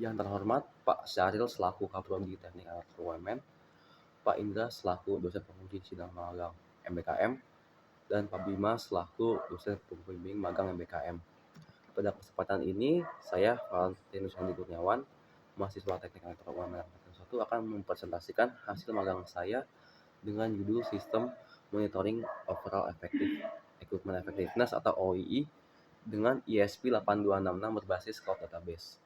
Yang terhormat Pak Syahril selaku Kaprodi Teknik Elektro UMN, Pak Indra selaku dosen penguji sidang magang MBKM, dan Pak Bima selaku dosen pembimbing magang MBKM. Pada kesempatan ini, saya Valentinus Andi Kurniawan, mahasiswa Teknik Elektro UMN Angkatan 1 akan mempresentasikan hasil magang saya dengan judul Sistem Monitoring Overall Equipment Effectiveness atau OEE dengan ESP 8266 berbasis Cloud Database.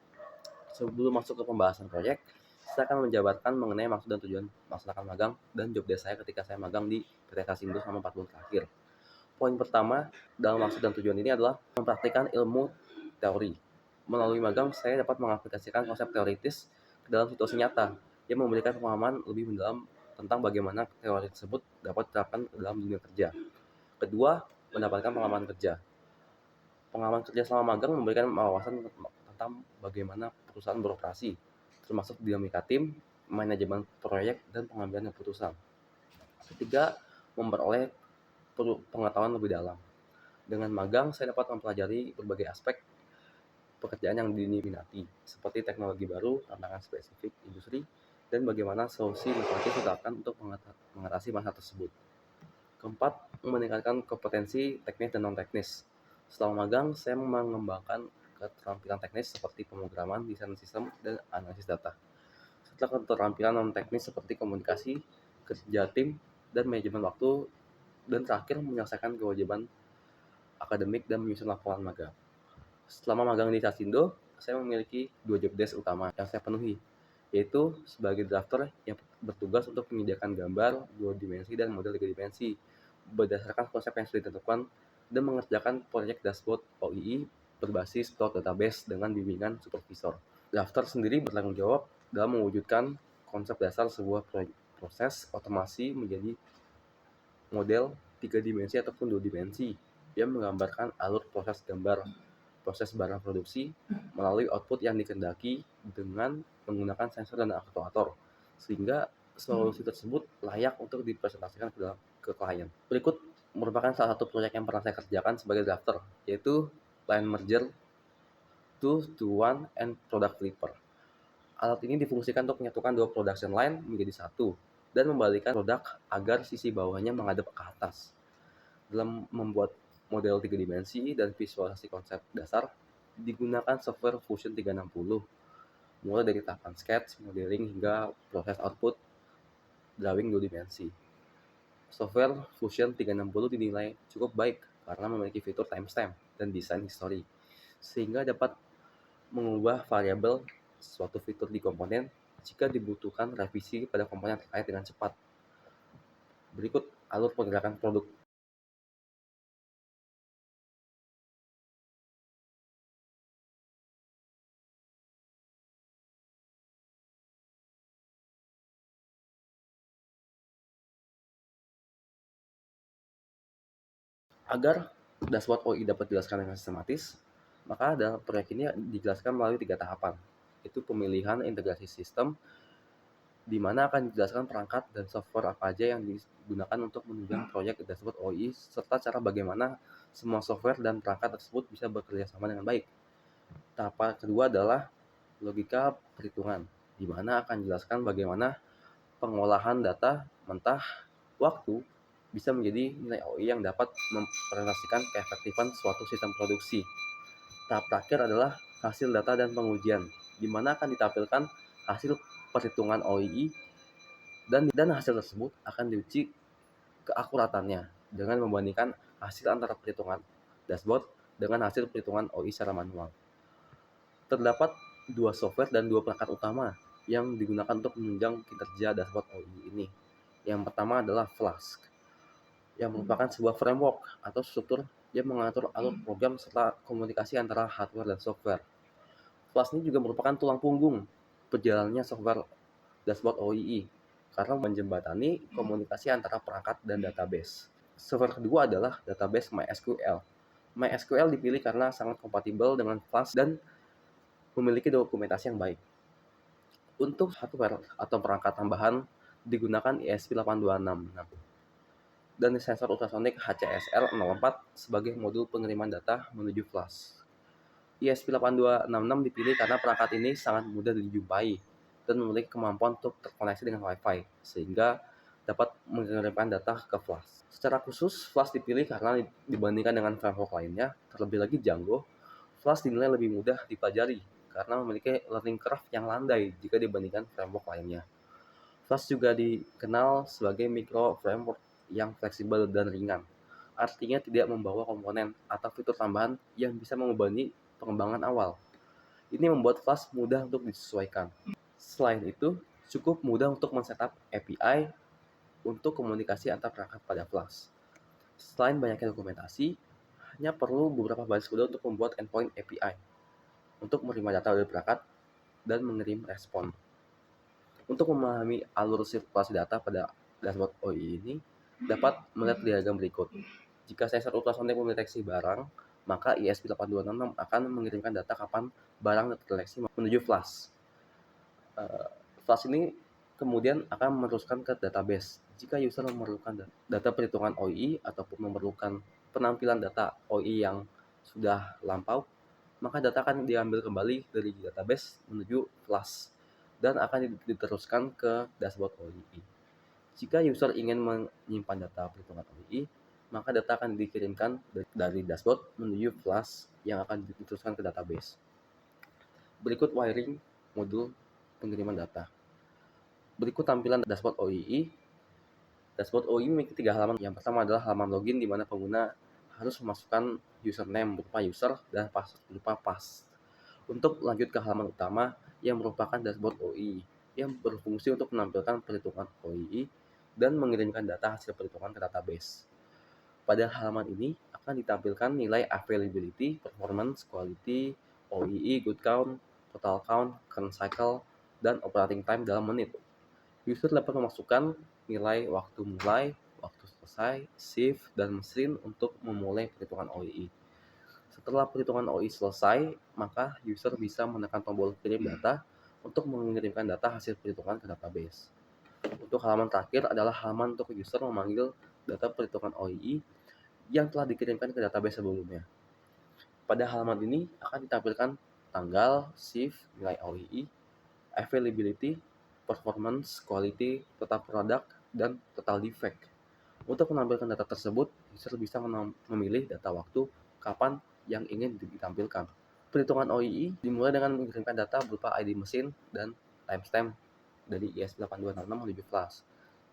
Sebelum masuk ke pembahasan proyek, saya akan menjabarkan mengenai maksud dan tujuan melaksanakan magang dan job desk saya ketika saya magang di PT Kasindo selama 4 bulan terakhir. Poin pertama dalam maksud dan tujuan ini adalah mempraktikkan ilmu teori. Melalui magang, saya dapat mengaplikasikan konsep teoritis ke dalam situasi nyata yang memberikan pemahaman lebih mendalam tentang bagaimana teori tersebut dapat diterapkan ke dalam dunia kerja. Kedua, mendapatkan pengalaman kerja. Pengalaman kerja selama magang memberikan wawasan tentang bagaimana perusahaan beroperasi, termasuk dinamika tim, manajemen proyek, dan pengambilan keputusan. Ketiga, memperoleh pengetahuan lebih dalam. Dengan magang, saya dapat mempelajari berbagai aspek pekerjaan yang diminati, seperti teknologi baru, tantangan spesifik industri, dan bagaimana solusi inovatif diterapkan untuk mengatasi masalah tersebut. Keempat, meningkatkan kompetensi teknis dan non-teknis. Setelah magang, saya mengembangkan keterampilan teknis seperti pemrograman, desain sistem, dan analisis data. Setelah keterampilan non-teknis seperti komunikasi, kerja tim, dan manajemen waktu, dan terakhir menyelesaikan kewajiban akademik dan menyusun laporan magang. Selama magang di Kasindo, saya memiliki 2 job desk utama yang saya penuhi, yaitu sebagai drafter yang bertugas untuk menyediakan gambar 2 dimensi dan model 3 dimensi berdasarkan konsep yang sudah ditentukan dan mengerjakan proyek dashboard OEE berbasis cloud database dengan bimbingan supervisor. Drafter sendiri bertanggung jawab dalam mewujudkan konsep dasar sebuah proses otomasi menjadi model 3 dimensi ataupun 2 dimensi yang menggambarkan alur proses gambar proses barang produksi melalui output yang dikehendaki dengan menggunakan sensor dan aktuator, sehingga solusi tersebut layak untuk dipresentasikan ke klien. Berikut merupakan salah satu proyek yang pernah saya kerjakan sebagai drafter, yaitu line merger 2-to-1 and product flipper. Alat ini difungsikan untuk menyatukan 2 production line menjadi satu dan membalikan produk agar sisi bawahnya menghadap ke atas. Dalam membuat model 3 dimensi dan visualisasi konsep dasar, digunakan software Fusion 360, mulai dari tahapan sketch, modeling, hingga proses output drawing 2 dimensi. Software Fusion 360 dinilai cukup baik karena memiliki fitur timestamp dan desain history, sehingga dapat mengubah variabel suatu fitur di komponen jika dibutuhkan revisi pada komponen terkait dengan cepat. Berikut alur pergerakan produk. Agar dashboard OI dapat dijelaskan dengan sistematis, maka dalam proyek ini dijelaskan melalui 3 tahapan, yaitu pemilihan integrasi sistem, di mana akan dijelaskan perangkat dan software apa aja yang digunakan untuk menunjang proyek dashboard OI, serta cara bagaimana semua software dan perangkat tersebut bisa bekerja sama dengan baik. Tahap kedua adalah logika perhitungan, di mana akan dijelaskan bagaimana pengolahan data mentah waktu bisa menjadi nilai OI yang dapat mempresentasikan keefektifan suatu sistem produksi. Tahap terakhir adalah hasil data dan pengujian, di mana akan ditampilkan hasil perhitungan OII dan hasil tersebut akan diuji keakuratannya dengan membandingkan hasil antara perhitungan dashboard dengan hasil perhitungan OI secara manual. Terdapat 2 software dan 2 perangkat utama yang digunakan untuk menunjang kinerja dashboard OI ini. Yang pertama adalah Flask, yang merupakan sebuah framework atau struktur yang mengatur alur program serta komunikasi antara hardware dan software. Flask ini juga merupakan tulang punggung berjalannya software dashboard OII karena menjembatani komunikasi antara perangkat dan database. Software kedua adalah database MySQL. MySQL dipilih karena sangat kompatibel dengan Flask dan memiliki dokumentasi yang baik. Untuk hardware atau perangkat tambahan digunakan ESP8266 dan sensor ultrasonic HCSL 04 sebagai modul pengiriman data menuju Flask. ESP8266 dipilih karena perangkat ini sangat mudah dijumpai dan memiliki kemampuan untuk terkoneksi dengan Wi-Fi, sehingga dapat mengirimkan data ke flash. Secara khusus, flash dipilih karena dibandingkan dengan framework lainnya, terlebih lagi Django, flash dinilai lebih mudah dipelajari karena memiliki learning curve yang landai jika dibandingkan framework lainnya. Flash juga dikenal sebagai micro framework yang fleksibel dan ringan, artinya tidak membawa komponen atau fitur tambahan yang bisa membebani pengembangan awal. Ini membuat Flash mudah untuk disesuaikan. Selain itu, cukup mudah untuk men-setup API untuk komunikasi antar perangkat pada Flash. Selain banyaknya dokumentasi, hanya perlu beberapa baris kode untuk membuat endpoint API untuk menerima data dari perangkat dan mengirim respon. Untuk memahami alur sirkulasi data pada dashboard OI ini, dapat melihat diagram berikut. Jika sensor ultrasonik mendeteksi barang, maka ESP8266 akan mengirimkan data kapan barang terdeteksi menuju flash. Flash ini kemudian akan meneruskan ke database. Jika user memerlukan data perhitungan OI ataupun memerlukan penampilan data OI yang sudah lampau, maka data akan diambil kembali dari database menuju flash dan akan diteruskan ke dashboard OI. Jika user ingin menyimpan data perhitungan OI, maka data akan dikirimkan dari dashboard menuju flash yang akan diteruskan ke database. Berikut wiring modul pengiriman data. Berikut tampilan dashboard OII. Dashboard OII memiliki 3 halaman. Yang pertama adalah halaman login, di mana pengguna harus memasukkan username berupa user dan password berupa pass. Untuk lanjut ke halaman utama yang merupakan dashboard OII, yang berfungsi untuk menampilkan perhitungan OII dan mengirimkan data hasil perhitungan ke database. Pada halaman ini akan ditampilkan nilai availability, performance, quality, OII, good count, total count, current cycle, dan operating time dalam menit. User dapat memasukkan nilai waktu mulai, waktu selesai, shift, dan mesin untuk memulai perhitungan OII. Setelah perhitungan OII selesai, maka user bisa menekan tombol kirim data untuk mengirimkan data hasil perhitungan ke database. Untuk halaman terakhir adalah halaman untuk user memanggil data perhitungan OII yang telah dikirimkan ke database sebelumnya. Pada halaman ini akan ditampilkan tanggal, shift, nilai OII, availability, performance, quality, total product, dan total defect. Untuk menampilkan data tersebut, user bisa memilih data waktu kapan yang ingin ditampilkan. Perhitungan OII dimulai dengan mengirimkan data berupa ID mesin dan timestamp dari ESP8266 menuju flash.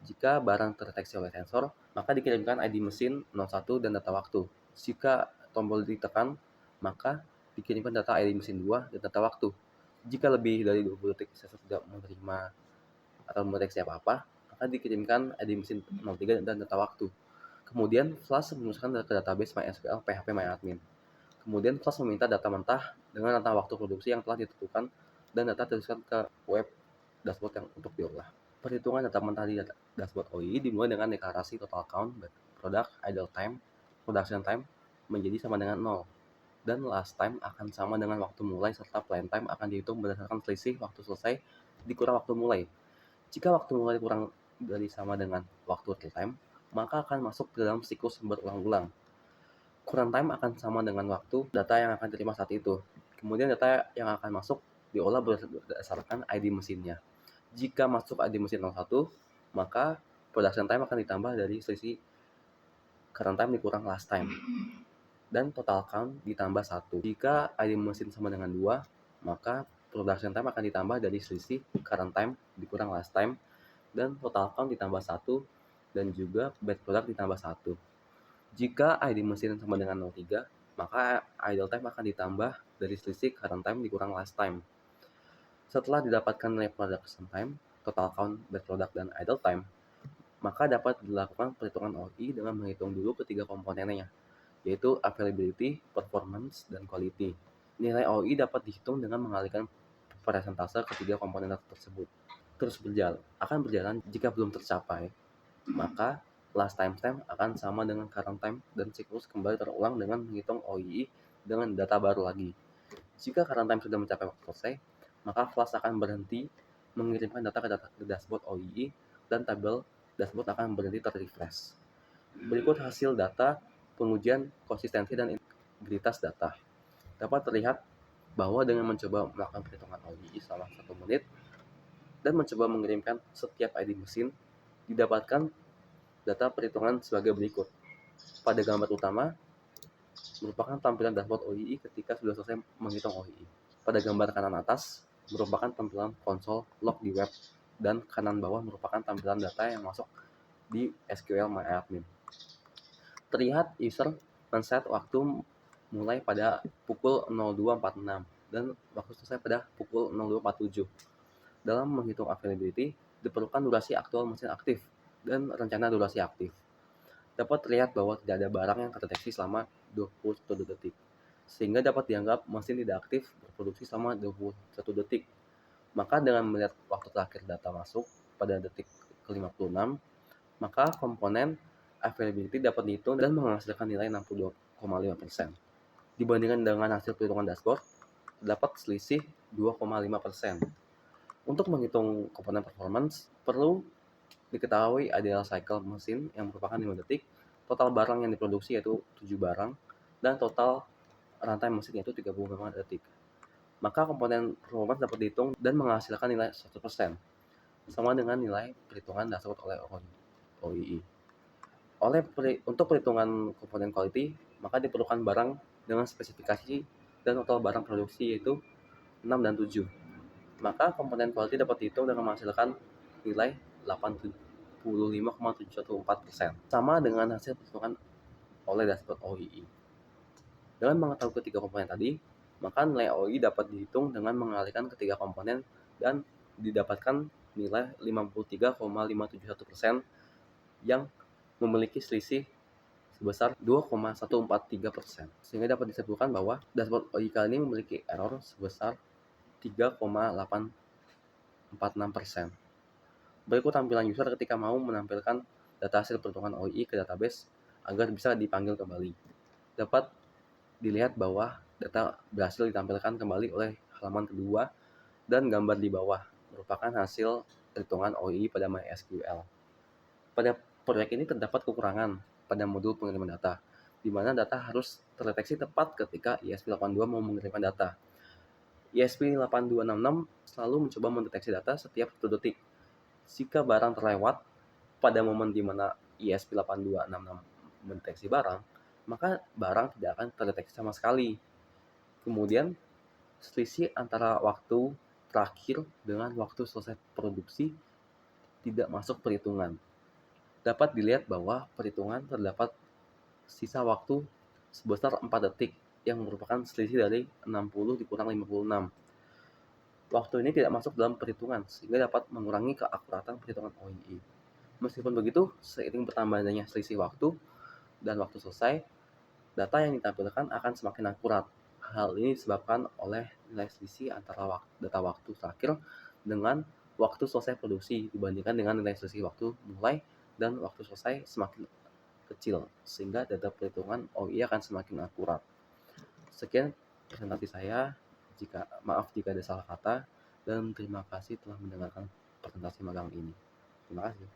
Jika barang terdeteksi oleh sensor, maka dikirimkan ID mesin 01 dan data waktu. Jika tombol ditekan, maka dikirimkan data ID mesin 2 dan data waktu. Jika lebih dari 20 detik sensor tidak menerima atau mendeteksi apa-apa, maka dikirimkan ID mesin 03 dan data waktu. Kemudian Flash menuliskan ke database MySQL PHP MyAdmin. Kemudian Flash meminta data mentah dengan data waktu produksi yang telah ditentukan dan data dituliskan ke web dashboard yang untuk diolah. Perhitungan data mentah di dashboard OII dimulai dengan deklarasi total count, product, idle time, production time menjadi sama dengan 0. Dan last time akan sama dengan waktu mulai serta plan time akan dihitung berdasarkan selisih waktu selesai dikurang waktu mulai. Jika waktu mulai kurang dari sama dengan waktu real time, maka akan masuk ke dalam siklus berulang-ulang. Current time akan sama dengan waktu data yang akan diterima saat itu. Kemudian data yang akan masuk diolah berdasarkan ID mesinnya. Jika masuk ID mesin 01, maka production time akan ditambah dari selisih current time dikurang last time. Dan total count ditambah 1. Jika ID mesin sama dengan 2, maka production time akan ditambah dari selisih current time dikurang last time, dan total count ditambah 1, dan juga batch product ditambah 1. Jika ID mesin sama dengan 03, maka idle time akan ditambah dari selisih current time dikurang last time. Setelah didapatkan nilai production time, total count, batch product, dan idle time, maka dapat dilakukan perhitungan OI dengan menghitung dulu ketiga komponennya, yaitu availability, performance, dan quality. Nilai OI dapat dihitung dengan mengalihkan persentase ketiga komponen tersebut. Terus akan berjalan jika belum tercapai, maka last timestamp akan sama dengan current time dan siklus kembali terulang dengan menghitung OII dengan data baru lagi. Jika current time sudah mencapai waktu selesai, maka Flash akan berhenti mengirimkan data ke dashboard OII dan tabel dashboard akan berhenti terrefresh. Berikut hasil data pengujian konsistensi dan integritas data. Dapat terlihat bahwa dengan mencoba melakukan perhitungan OII selama 1 menit dan mencoba mengirimkan setiap ID mesin, didapatkan data perhitungan sebagai berikut. Pada gambar utama, merupakan tampilan dashboard OII ketika sudah selesai menghitung OII. Pada gambar kanan atas, merupakan tampilan konsol log di web, dan kanan bawah merupakan tampilan data yang masuk di SQL MyAdmin. Terlihat user men-set waktu mulai pada pukul 02.46 dan waktu selesai pada pukul 02.47. Dalam menghitung availability, diperlukan durasi aktual mesin aktif dan rencana durasi aktif. Dapat terlihat bahwa tidak ada barang yang terdeteksi selama 21 detik, sehingga dapat dianggap mesin tidak aktif berproduksi selama 21 detik. Maka dengan melihat waktu terakhir data masuk pada detik ke-56, maka komponen availability dapat dihitung dan menghasilkan nilai 62,5%. Dibandingkan dengan hasil perhitungan dashboard, terdapat selisih 2,5%. Untuk menghitung komponen performance, perlu diketahui ideal cycle mesin yang merupakan 5 detik, total barang yang diproduksi yaitu 7 barang, dan total rantai mesin yaitu 35 detik. Maka komponen performance dapat dihitung dan menghasilkan nilai 100%, sama dengan nilai perhitungan dashboard oleh OII. Untuk perhitungan komponen quality, maka diperlukan barang dengan spesifikasi dan total barang produksi yaitu 6 dan 7. Maka komponen quality dapat dihitung dengan menghasilkan nilai 85,714%, sama dengan hasil perhitungan oleh dashboard OII. Dengan mengetahui ketiga komponen tadi, maka nilai OII dapat dihitung dengan mengalihkan ketiga komponen dan didapatkan nilai 53,571% yang memiliki selisih sebesar 2,143%. Sehingga dapat disebutkan bahwa dashboard OII kali ini memiliki error sebesar 3,846%. Berikut tampilan user ketika mau menampilkan data hasil perhitungan OII ke database agar bisa dipanggil kembali. Dapat dilihat bahwa data berhasil ditampilkan kembali oleh halaman kedua dan gambar di bawah merupakan hasil perhitungan OII pada MySQL. Pada proyek ini terdapat kekurangan pada modul pengiriman data, di mana data harus terdeteksi tepat ketika ESP82 mau mengirimkan data. ESP8266 selalu mencoba mendeteksi data setiap 1 detik. Jika barang terlewat pada momen di mana ESP8266 mendeteksi barang, maka barang tidak akan terdeteksi sama sekali. Kemudian, selisih antara waktu terakhir dengan waktu selesai produksi tidak masuk perhitungan. Dapat dilihat bahwa perhitungan terdapat sisa waktu sebesar 4 detik yang merupakan selisih dari 60 dikurang 56. Waktu ini tidak masuk dalam perhitungan sehingga dapat mengurangi keakuratan perhitungan OII. Meskipun begitu, seiring bertambahnya selisih waktu dan waktu selesai, data yang ditampilkan akan semakin akurat. Hal ini disebabkan oleh nilai selisih antara data waktu terakhir dengan waktu selesai produksi dibandingkan dengan nilai selisih waktu mulai dan waktu selesai semakin kecil, sehingga data perhitungan OII akan semakin akurat. Sekian presentasi saya, maaf jika ada salah kata, dan terima kasih telah mendengarkan presentasi magang ini. Terima kasih.